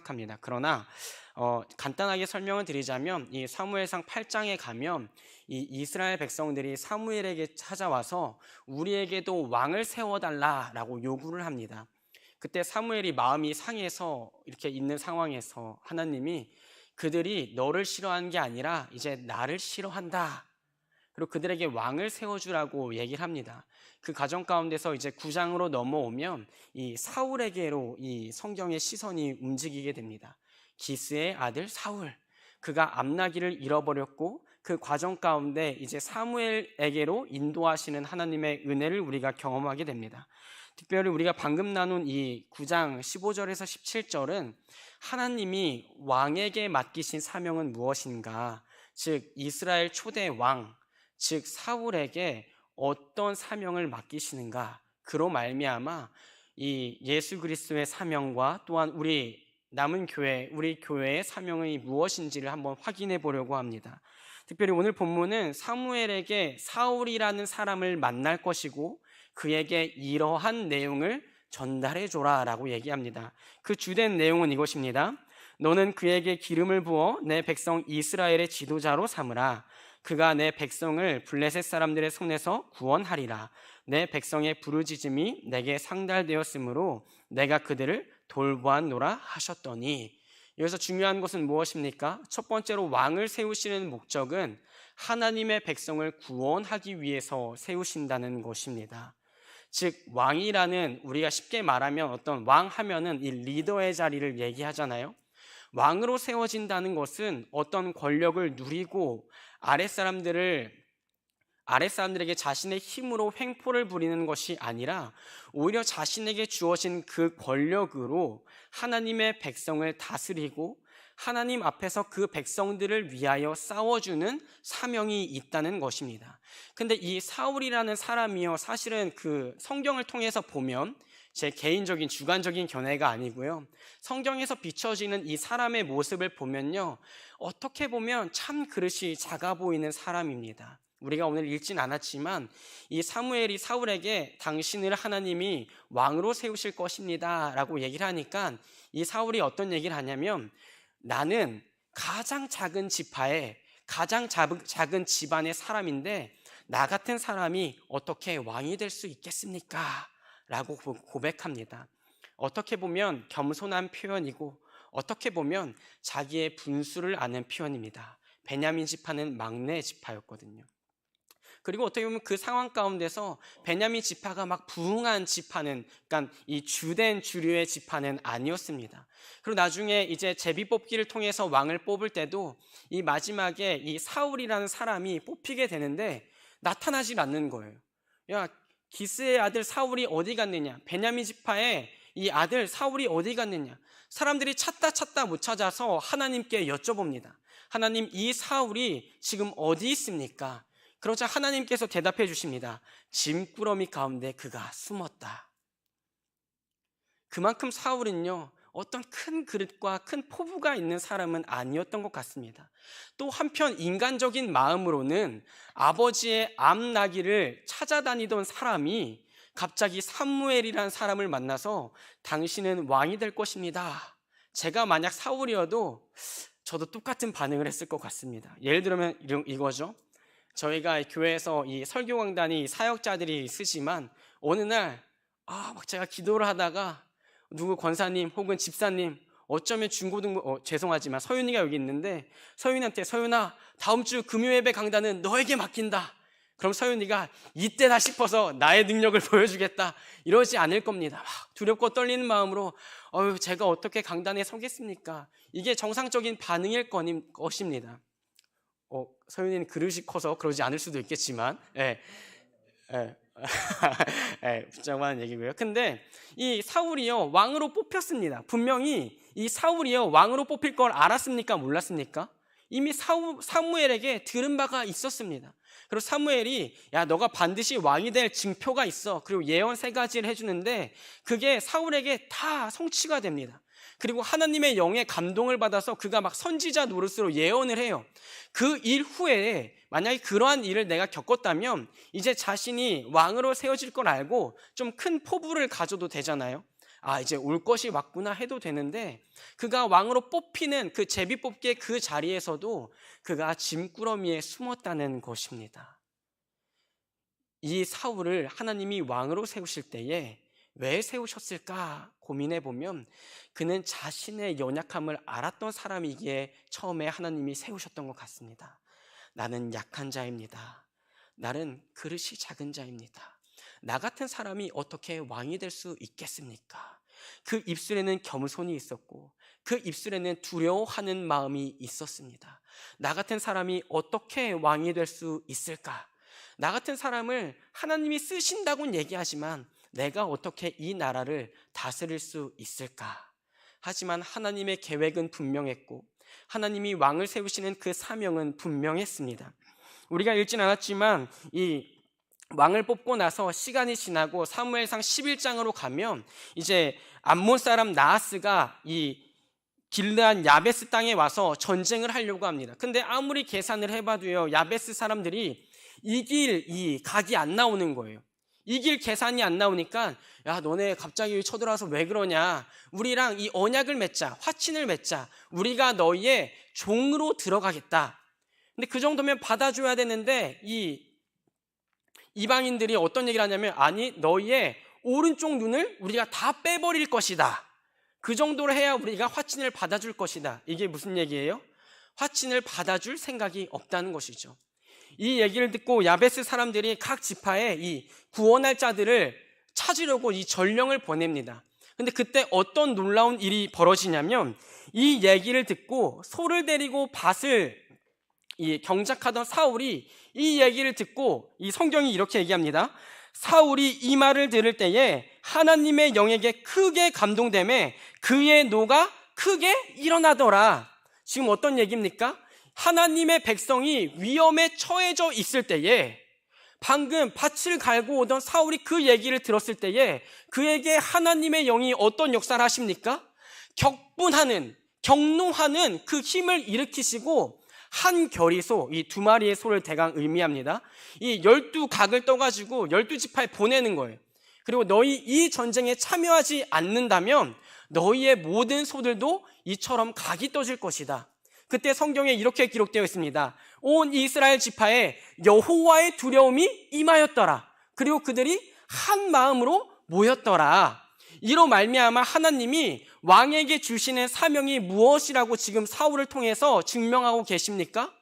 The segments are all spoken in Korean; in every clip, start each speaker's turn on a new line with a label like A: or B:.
A: 생각합니다. 그러나 간단하게 설명을 드리자면 이 사무엘상 8장에 가면 이 이스라엘 백성들이 사무엘에게 찾아와서 우리에게도 왕을 세워달라라고 요구를 합니다. 그때 사무엘이 마음이 상해서 이렇게 있는 상황에서 하나님이 그들이 너를 싫어하는 게 아니라 이제 나를 싫어한다, 그리고 그들에게 왕을 세워주라고 얘기를 합니다. 그 과정 가운데서 이제 9장으로 넘어오면 이 사울에게로 이 성경의 시선이 움직이게 됩니다. 기스의 아들 사울, 그가 암나기를 잃어버렸고 그 과정 가운데 이제 사무엘에게로 인도하시는 하나님의 은혜를 우리가 경험하게 됩니다. 특별히 우리가 방금 나눈 이 9장 15절에서 17절은 하나님이 왕에게 맡기신 사명은 무엇인가, 즉 이스라엘 초대 왕, 즉 사울에게 어떤 사명을 맡기시는가, 그로 말미암아 이 예수 그리스도의 사명과 또한 우리 남은 교회, 우리 교회의 사명이 무엇인지를 한번 확인해 보려고 합니다. 특별히 오늘 본문은 사무엘에게 사울이라는 사람을 만날 것이고 그에게 이러한 내용을 전달해 줘라 라고 얘기합니다. 그 주된 내용은 이것입니다. 너는 그에게 기름을 부어 내 백성 이스라엘의 지도자로 삼으라. 그가 내 백성을 블레셋 사람들의 손에서 구원하리라. 내 백성의 부르짖음이 내게 상달되었으므로 내가 그들을 돌보았노라 하셨더니, 여기서 중요한 것은 무엇입니까? 첫 번째로 왕을 세우시는 목적은 하나님의 백성을 구원하기 위해서 세우신다는 것입니다. 즉 왕이라는, 우리가 쉽게 말하면 어떤 왕 하면은 이 리더의 자리를 얘기하잖아요. 왕으로 세워진다는 것은 어떤 권력을 누리고 아랫사람들에게 자신의 힘으로 횡포를 부리는 것이 아니라 오히려 자신에게 주어진 그 권력으로 하나님의 백성을 다스리고 하나님 앞에서 그 백성들을 위하여 싸워주는 사명이 있다는 것입니다. 근데 이 사울이라는 사람이요, 사실은 그 성경을 통해서 보면, 제 개인적인 주관적인 견해가 아니고요, 성경에서 비춰지는 이 사람의 모습을 보면요, 어떻게 보면 참 그릇이 작아 보이는 사람입니다. 우리가 오늘 읽진 않았지만 이 사무엘이 사울에게 당신을 하나님이 왕으로 세우실 것입니다 라고 얘기를 하니까 이 사울이 어떤 얘기를 하냐면, 나는 가장 작은 지파의 가장 작은 집안의 사람인데 나 같은 사람이 어떻게 왕이 될 수 있겠습니까? 라고 고백합니다. 어떻게 보면 겸손한 표현이고 어떻게 보면 자기의 분수를 아는 표현입니다. 베냐민 지파는 막내 지파였거든요. 그리고 어떻게 보면 그 상황 가운데서 베냐민 지파가 막 부흥한 지파는, 그러니까 이 주된 주류의 지파는 아니었습니다. 그리고 나중에 이제 제비뽑기를 통해서 왕을 뽑을 때도 이 마지막에 이 사울이라는 사람이 뽑히게 되는데 나타나질 않는 거예요. 야, 기스의 아들 사울이 어디 갔느냐? 베냐민 지파의 이 아들 사울이 어디 갔느냐? 사람들이 찾다 못 찾아서 하나님께 여쭤봅니다. 하나님, 이 사울이 지금 어디 있습니까? 그러자 하나님께서 대답해 주십니다. 짐꾸러미 가운데 그가 숨었다. 그만큼 사울은요, 어떤 큰 그릇과 큰 포부가 있는 사람은 아니었던 것 같습니다. 또 한편 인간적인 마음으로는 아버지의 암나기를 찾아다니던 사람이 갑자기 사무엘이라는 사람을 만나서 당신은 왕이 될 것입니다. 제가 만약 사울이어도 저도 똑같은 반응을 했을 것 같습니다. 예를 들면 이거죠. 저희가 교회에서 이 설교 강단이 사역자들이 쓰지만 어느 날 막 제가 기도를 하다가 누구 권사님 혹은 집사님, 어쩌면 중고등부 죄송하지만 서윤이가 여기 있는데 서윤이한테, 서윤아 다음 주 금요예배 강단은 너에게 맡긴다. 그럼 서윤이가 이때다 싶어서 나의 능력을 보여주겠다 이러지 않을 겁니다. 두렵고 떨리는 마음으로 제가 어떻게 강단에 서겠습니까? 이게 정상적인 반응일 것입니다. 서윤이는 그릇이 커서 그러지 않을 수도 있겠지만, 붙잡아는 얘기고요. 근데 이 사울이요, 왕으로 뽑혔습니다. 분명히 이 사울이요, 왕으로 뽑힐 걸 알았습니까? 몰랐습니까? 이미 사무엘에게 들은 바가 있었습니다. 그리고 사무엘이, 야, 너가 반드시 왕이 될 징표가 있어. 그리고 예언 3가지를 해주는데 그게 사울에게 다 성취가 됩니다. 그리고 하나님의 영의 감동을 받아서 그가 막 선지자 노릇으로 예언을 해요. 그 일 후에 만약에 그러한 일을 내가 겪었다면 이제 자신이 왕으로 세워질 걸 알고 좀 큰 포부를 가져도 되잖아요. 이제 올 것이 왔구나 해도 되는데, 그가 왕으로 뽑히는 그 제비뽑기의 그 자리에서도 그가 짐꾸러미에 숨었다는 것입니다. 이 사울을 하나님이 왕으로 세우실 때에 왜 세우셨을까 고민해 보면, 그는 자신의 연약함을 알았던 사람이기에 처음에 하나님이 세우셨던 것 같습니다. 나는 약한 자입니다. 나는 그릇이 작은 자입니다. 나 같은 사람이 어떻게 왕이 될 수 있겠습니까? 그 입술에는 겸손이 있었고 그 입술에는 두려워하는 마음이 있었습니다. 나 같은 사람이 어떻게 왕이 될 수 있을까? 나 같은 사람을 하나님이 쓰신다고는 얘기하지만 내가 어떻게 이 나라를 다스릴 수 있을까? 하지만 하나님의 계획은 분명했고 하나님이 왕을 세우시는 그 사명은 분명했습니다. 우리가 읽진 않았지만 이 왕을 뽑고 나서 시간이 지나고 사무엘상 11장으로 가면 이제 암몬 사람 나하스가 이 길르앗 야베스 땅에 와서 전쟁을 하려고 합니다. 근데 아무리 계산을 해봐도요, 야베스 사람들이 이길 이 각이 안 나오는 거예요. 이길 계산이 안 나오니까, 야, 너네 갑자기 쳐들어와서 왜 그러냐? 우리랑 이 언약을 맺자, 화친을 맺자. 우리가 너희의 종으로 들어가겠다. 근데 그 정도면 받아줘야 되는데 이 이방인들이 어떤 얘기를 하냐면, 아니, 너희의 오른쪽 눈을 우리가 다 빼버릴 것이다. 그 정도로 해야 우리가 화친을 받아줄 것이다. 이게 무슨 얘기예요? 화친을 받아줄 생각이 없다는 것이죠. 이 얘기를 듣고 야베스 사람들이 각 지파에 이 구원할 자들을 찾으려고 이 전령을 보냅니다. 근데 그때 어떤 놀라운 일이 벌어지냐면, 이 얘기를 듣고 소를 데리고 밭을 이 경작하던 사울이 이 얘기를 듣고, 이 성경이 이렇게 얘기합니다. 사울이 이 말을 들을 때에 하나님의 영에게 크게 감동되매 그의 노가 크게 일어나더라. 지금 어떤 얘기입니까? 하나님의 백성이 위험에 처해져 있을 때에, 방금 밭을 갈고 오던 사울이 그 얘기를 들었을 때에 그에게 하나님의 영이 어떤 역사를 하십니까? 격노하는 그 힘을 일으키시고, 한 결의소, 이 두 마리의 소를 대강 의미합니다. 이 12각을 떠가지고 12지파에 보내는 거예요. 그리고 너희 이 전쟁에 참여하지 않는다면 너희의 모든 소들도 이처럼 각이 떠질 것이다. 그때 성경에 이렇게 기록되어 있습니다. 온 이스라엘 지파에 여호와의 두려움이 임하였더라. 그리고 그들이 한 마음으로 모였더라. 이로 말미암아 하나님이 왕에게 주시는 사명이 무엇이라고 지금 사울을 통해서 증명하고 계십니까?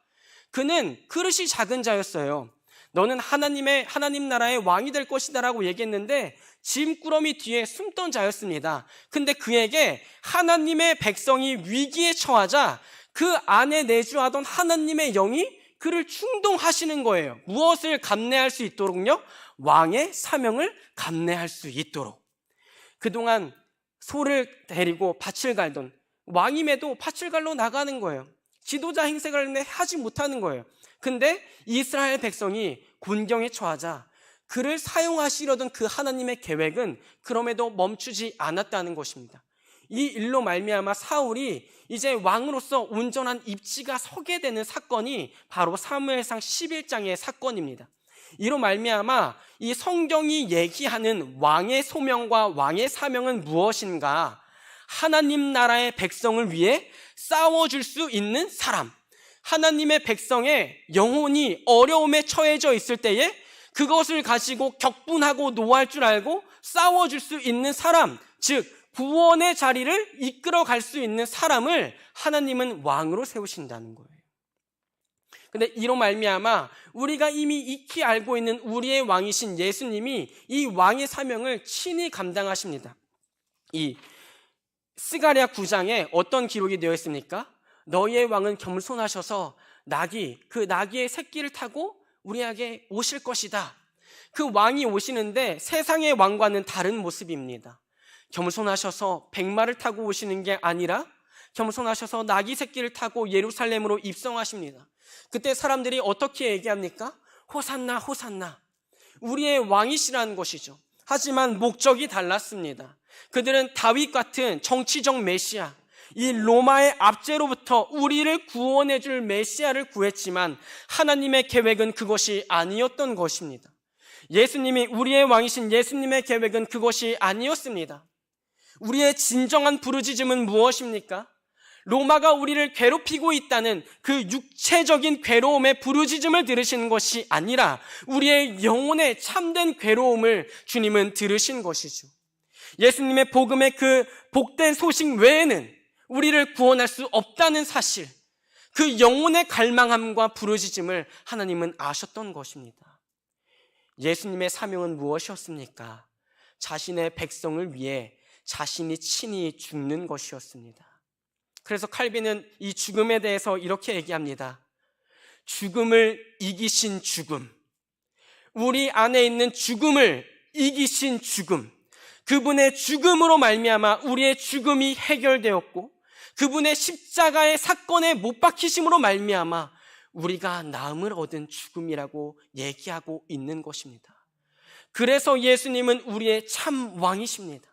A: 그는 그릇이 작은 자였어요. 너는 하나님 나라의 왕이 될 것이다 라고 얘기했는데 짐꾸러미 뒤에 숨던 자였습니다. 근데 그에게 하나님의 백성이 위기에 처하자 그 안에 내주하던 하나님의 영이 그를 충동하시는 거예요. 무엇을 감내할 수 있도록요? 왕의 사명을 감내할 수 있도록. 그동안 소를 데리고 밭을 갈던 왕임에도 밭을 갈러 나가는 거예요. 지도자 행색을 하지 못하는 거예요. 근데 이스라엘 백성이 곤경에 처하자 그를 사용하시려던 그 하나님의 계획은 그럼에도 멈추지 않았다는 것입니다. 이 일로 말미암아 사울이 이제 왕으로서 온전한 입지가 서게 되는 사건이 바로 사무엘상 11장의 사건입니다. 이로 말미암아 이 성경이 얘기하는 왕의 소명과 왕의 사명은 무엇인가? 하나님 나라의 백성을 위해 싸워줄 수 있는 사람, 하나님의 백성의 영혼이 어려움에 처해져 있을 때에 그것을 가지고 격분하고 노할 줄 알고 싸워줄 수 있는 사람, 즉 구원의 자리를 이끌어 갈 수 있는 사람을 하나님은 왕으로 세우신다는 거예요. 근데 이로 말미암아 우리가 이미 익히 알고 있는 우리의 왕이신 예수님이 이 왕의 사명을 친히 감당하십니다. 이 스가랴 9장에 어떤 기록이 되어 있습니까? 너희의 왕은 겸손하셔서 그 나귀의 새끼를 타고 우리에게 오실 것이다. 그 왕이 오시는데 세상의 왕과는 다른 모습입니다. 겸손하셔서 백마를 타고 오시는 게 아니라 겸손하셔서 나귀 새끼를 타고 예루살렘으로 입성하십니다. 그때 사람들이 어떻게 얘기합니까? 호산나 호산나, 우리의 왕이시라는 것이죠. 하지만 목적이 달랐습니다. 그들은 다윗 같은 정치적 메시아, 이 로마의 압제로부터 우리를 구원해 줄 메시아를 구했지만 하나님의 계획은 그것이 아니었던 것입니다. 예수님이 우리의 왕이신 예수님의 계획은 그것이 아니었습니다. 우리의 진정한 부르짖음은 무엇입니까? 로마가 우리를 괴롭히고 있다는 그 육체적인 괴로움의 부르짖음을 들으시는 것이 아니라 우리의 영혼의 참된 괴로움을 주님은 들으신 것이죠. 예수님의 복음의 그 복된 소식 외에는 우리를 구원할 수 없다는 사실, 그 영혼의 갈망함과 부르짖음을 하나님은 아셨던 것입니다. 예수님의 사명은 무엇이었습니까? 자신의 백성을 위해 자신이 친히 죽는 것이었습니다. 그래서 칼빈은 이 죽음에 대해서 이렇게 얘기합니다. 죽음을 이기신 죽음, 우리 안에 있는 죽음을 이기신 죽음, 그분의 죽음으로 말미암아 우리의 죽음이 해결되었고 그분의 십자가의 사건에 못 박히심으로 말미암아 우리가 나음을 얻은 죽음이라고 얘기하고 있는 것입니다. 그래서 예수님은 우리의 참 왕이십니다.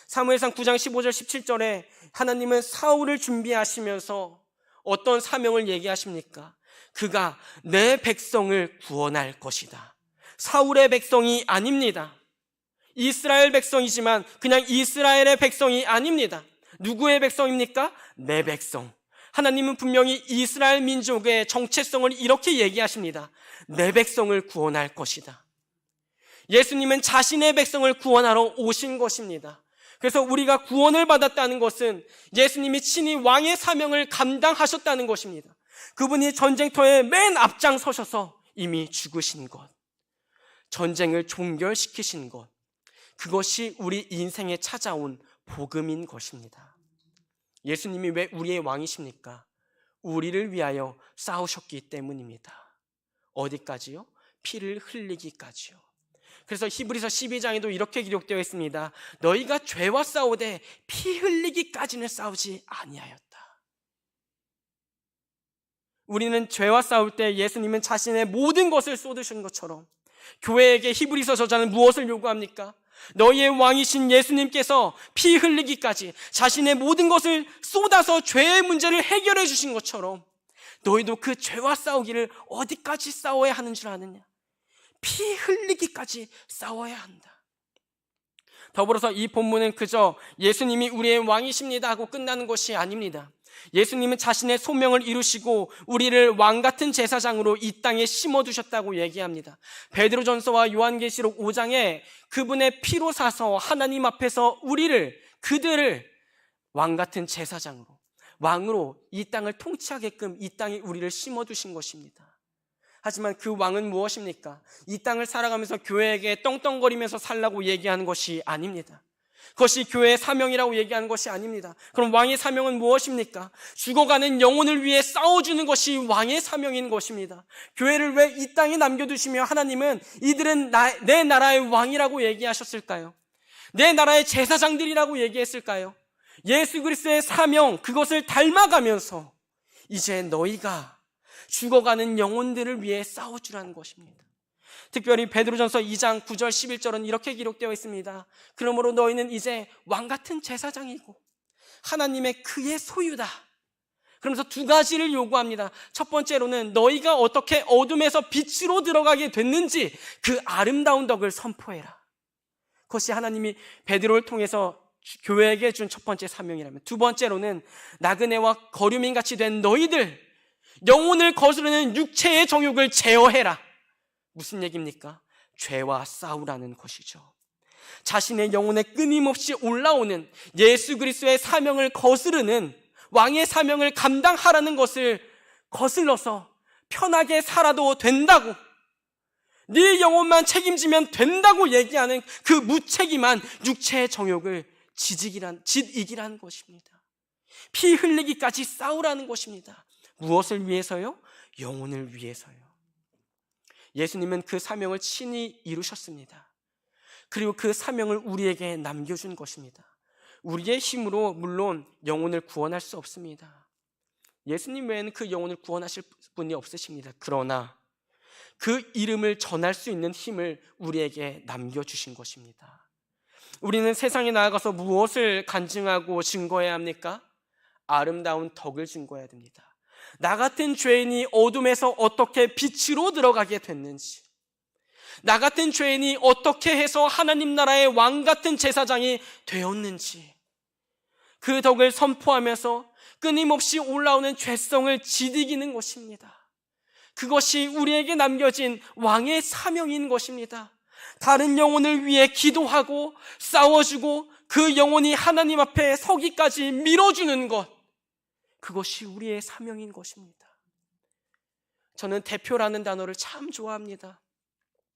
A: 사무엘상 9장 15절 17절에 하나님은 사울을 준비하시면서 어떤 사명을 얘기하십니까? 그가 내 백성을 구원할 것이다. 사울의 백성이 아닙니다. 이스라엘 백성이지만 그냥 이스라엘의 백성이 아닙니다. 누구의 백성입니까? 내 백성. 하나님은 분명히 이스라엘 민족의 정체성을 이렇게 얘기하십니다. 내 백성을 구원할 것이다. 예수님은 자신의 백성을 구원하러 오신 것입니다. 그래서 우리가 구원을 받았다는 것은 예수님이 친히 왕의 사명을 감당하셨다는 것입니다. 그분이 전쟁터에 맨 앞장서셔서 이미 죽으신 것, 전쟁을 종결시키신 것, 그것이 우리 인생에 찾아온 복음인 것입니다. 예수님이 왜 우리의 왕이십니까? 우리를 위하여 싸우셨기 때문입니다. 어디까지요? 피를 흘리기까지요. 그래서 히브리서 12장에도 이렇게 기록되어 있습니다. 너희가 죄와 싸우되 피 흘리기까지는 싸우지 아니하였다. 우리는 죄와 싸울 때 예수님은 자신의 모든 것을 쏟으신 것처럼 교회에게 히브리서 저자는 무엇을 요구합니까? 너희의 왕이신 예수님께서 피 흘리기까지 자신의 모든 것을 쏟아서 죄의 문제를 해결해 주신 것처럼 너희도 그 죄와 싸우기를 어디까지 싸워야 하는 줄 아느냐? 피 흘리기까지 싸워야 한다. 더불어서 이 본문은 그저 예수님이 우리의 왕이십니다 하고 끝나는 것이 아닙니다. 예수님은 자신의 소명을 이루시고 우리를 왕같은 제사장으로 이 땅에 심어두셨다고 얘기합니다. 베드로전서와 요한계시록 5장에 그분의 피로 사서 하나님 앞에서 그들을 왕같은 제사장으로, 왕으로 이 땅을 통치하게끔 이 땅에 우리를 심어두신 것입니다. 하지만 그 왕은 무엇입니까? 이 땅을 살아가면서 교회에게 떵떵거리면서 살라고 얘기하는 것이 아닙니다. 그것이 교회의 사명이라고 얘기하는 것이 아닙니다. 그럼 왕의 사명은 무엇입니까? 죽어가는 영혼을 위해 싸워주는 것이 왕의 사명인 것입니다. 교회를 왜 이 땅에 남겨두시며 하나님은 이들은 내 나라의 왕이라고 얘기하셨을까요? 내 나라의 제사장들이라고 얘기했을까요? 예수 그리스도의 사명, 그것을 닮아가면서 이제 너희가 죽어가는 영혼들을 위해 싸워주라는 것입니다. 특별히 베드로전서 2장 9절 11절은 이렇게 기록되어 있습니다. 그러므로 너희는 이제 왕같은 제사장이고 하나님의 그의 소유다. 그러면서 두 가지를 요구합니다. 첫 번째로는 너희가 어떻게 어둠에서 빛으로 들어가게 됐는지 그 아름다운 덕을 선포해라. 그것이 하나님이 베드로를 통해서 교회에게 준 첫 번째 사명이라면, 두 번째로는 나그네와 거류민 같이 된 너희들, 영혼을 거스르는 육체의 정욕을 제어해라. 무슨 얘기입니까? 죄와 싸우라는 것이죠. 자신의 영혼에 끊임없이 올라오는 예수 그리스도의 사명을 거스르는 왕의 사명을 감당하라는 것을 거슬러서 편하게 살아도 된다고, 네 영혼만 책임지면 된다고 얘기하는 그 무책임한 육체의 정욕을 짓이기라는 것입니다. 피 흘리기까지 싸우라는 것입니다. 무엇을 위해서요? 영혼을 위해서요. 예수님은 그 사명을 친히 이루셨습니다. 그리고 그 사명을 우리에게 남겨준 것입니다. 우리의 힘으로 물론 영혼을 구원할 수 없습니다. 예수님 외에는 그 영혼을 구원하실 분이 없으십니다. 그러나 그 이름을 전할 수 있는 힘을 우리에게 남겨주신 것입니다. 우리는 세상에 나아가서 무엇을 간증하고 증거해야 합니까? 아름다운 덕을 증거해야 됩니다. 나 같은 죄인이 어둠에서 어떻게 빛으로 들어가게 됐는지, 나 같은 죄인이 어떻게 해서 하나님 나라의 왕 같은 제사장이 되었는지, 그 덕을 선포하면서 끊임없이 올라오는 죄성을 지디기는 것입니다. 그것이 우리에게 남겨진 왕의 사명인 것입니다. 다른 영혼을 위해 기도하고 싸워주고 그 영혼이 하나님 앞에 서기까지 밀어주는 것, 그것이 우리의 사명인 것입니다. 저는 대표라는 단어를 참 좋아합니다.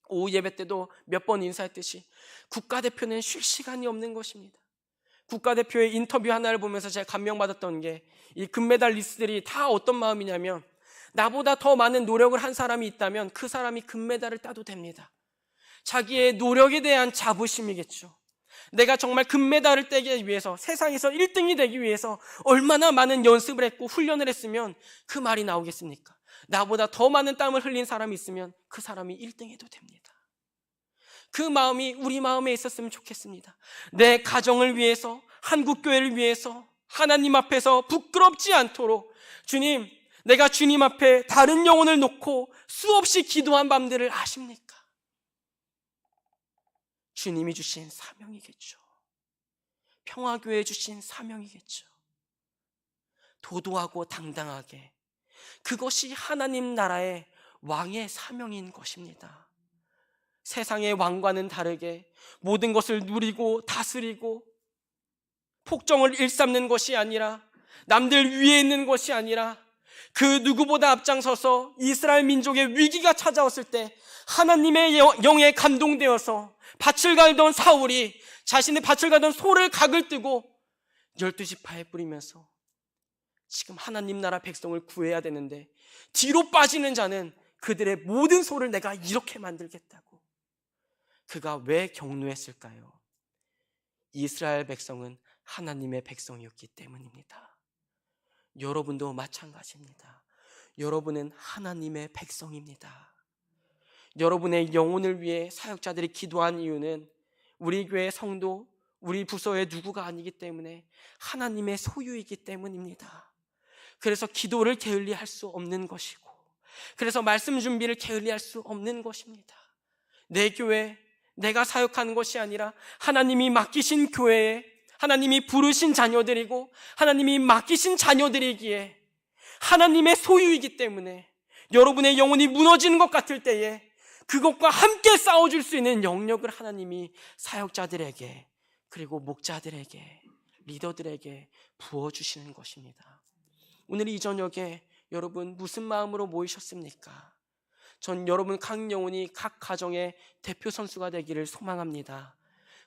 A: 오후 예배 때도 몇 번 인사했듯이 국가대표는 쉴 시간이 없는 것입니다. 국가대표의 인터뷰 하나를 보면서 제가 감명받았던 게, 이 금메달리스트들이 다 어떤 마음이냐면, 나보다 더 많은 노력을 한 사람이 있다면 그 사람이 금메달을 따도 됩니다. 자기의 노력에 대한 자부심이겠죠. 내가 정말 금메달을 따기 위해서, 세상에서 1등이 되기 위해서 얼마나 많은 연습을 했고 훈련을 했으면 그 말이 나오겠습니까? 나보다 더 많은 땀을 흘린 사람이 있으면 그 사람이 1등해도 됩니다. 그 마음이 우리 마음에 있었으면 좋겠습니다. 내 가정을 위해서, 한국교회를 위해서 하나님 앞에서 부끄럽지 않도록, 주님, 내가 주님 앞에 다른 영혼을 놓고 수없이 기도한 밤들을 아십니까? 주님이 주신 사명이겠죠. 평화교회 주신 사명이겠죠. 도도하고 당당하게, 그것이 하나님 나라의 왕의 사명인 것입니다. 세상의 왕과는 다르게 모든 것을 누리고 다스리고 폭정을 일삼는 것이 아니라, 남들 위에 있는 것이 아니라, 그 누구보다 앞장서서 이스라엘 민족의 위기가 찾아왔을 때 하나님의 영에 감동되어서 밭을 갈던 사울이 자신의 밭을 갈던 소를 각을 뜨고 12지파에 뿌리면서, 지금 하나님 나라 백성을 구해야 되는데 뒤로 빠지는 자는 그들의 모든 소를 내가 이렇게 만들겠다고. 그가 왜 격노했을까요? 이스라엘 백성은 하나님의 백성이었기 때문입니다. 여러분도 마찬가지입니다. 여러분은 하나님의 백성입니다. 여러분의 영혼을 위해 사역자들이 기도한 이유는 우리 교회 성도, 우리 부서의 누구가 아니기 때문에 하나님의 소유이기 때문입니다. 그래서 기도를 게을리할 수 없는 것이고, 그래서 말씀 준비를 게을리할 수 없는 것입니다. 내 교회, 내가 사역하는 것이 아니라 하나님이 맡기신 교회에 하나님이 부르신 자녀들이고 하나님이 맡기신 자녀들이기에 하나님의 소유이기 때문에, 여러분의 영혼이 무너지는 것 같을 때에 그것과 함께 싸워줄 수 있는 영역을 하나님이 사역자들에게, 그리고 목자들에게, 리더들에게 부어주시는 것입니다. 오늘 이 저녁에 여러분 무슨 마음으로 모이셨습니까? 전 여러분 각 영혼이 각 가정의 대표 선수가 되기를 소망합니다.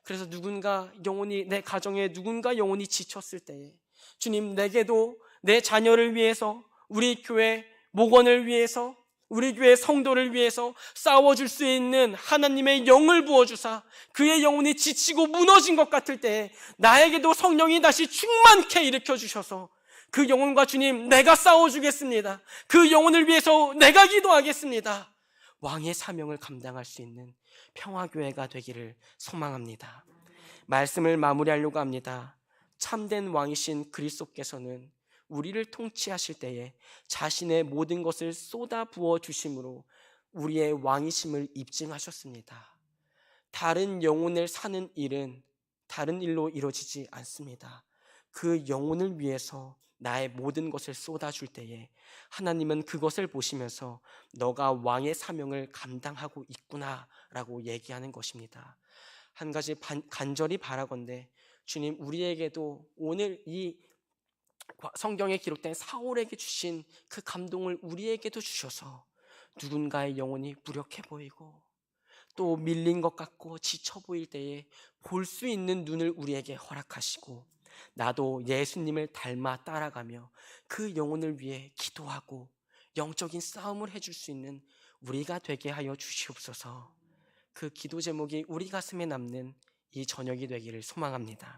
A: 그래서 누군가 영혼이, 내 가정에 누군가 영혼이 지쳤을 때에, 주님, 내게도 내 자녀를 위해서, 우리 교회 목원을 위해서, 우리 교회 성도를 위해서 싸워줄 수 있는 하나님의 영을 부어주사, 그의 영혼이 지치고 무너진 것 같을 때에 나에게도 성령이 다시 충만케 일으켜주셔서 그 영혼과, 주님, 내가 싸워주겠습니다, 그 영혼을 위해서 내가 기도하겠습니다, 왕의 사명을 감당할 수 있는 평화교회가 되기를 소망합니다. 말씀을 마무리하려고 합니다. 참된 왕이신 그리스도께서는 우리를 통치하실 때에 자신의 모든 것을 쏟아 부어 주심으로 우리의 왕이심을 입증하셨습니다. 다른 영혼을 사는 일은 다른 일로 이루어지지 않습니다. 그 영혼을 위해서 나의 모든 것을 쏟아줄 때에 하나님은 그것을 보시면서 너가 왕의 사명을 감당하고 있구나 라고 얘기하는 것입니다. 한 가지 간절히 바라건대, 주님, 우리에게도 오늘 이 성경에 기록된 사울에게 주신 그 감동을 우리에게도 주셔서 누군가의 영혼이 무력해 보이고 또 밀린 것 같고 지쳐 보일 때에 볼 수 있는 눈을 우리에게 허락하시고, 나도 예수님을 닮아 따라가며 그 영혼을 위해 기도하고 영적인 싸움을 해줄 수 있는 우리가 되게 하여 주시옵소서. 그 기도 제목이 우리 가슴에 남는 이 저녁이 되기를 소망합니다.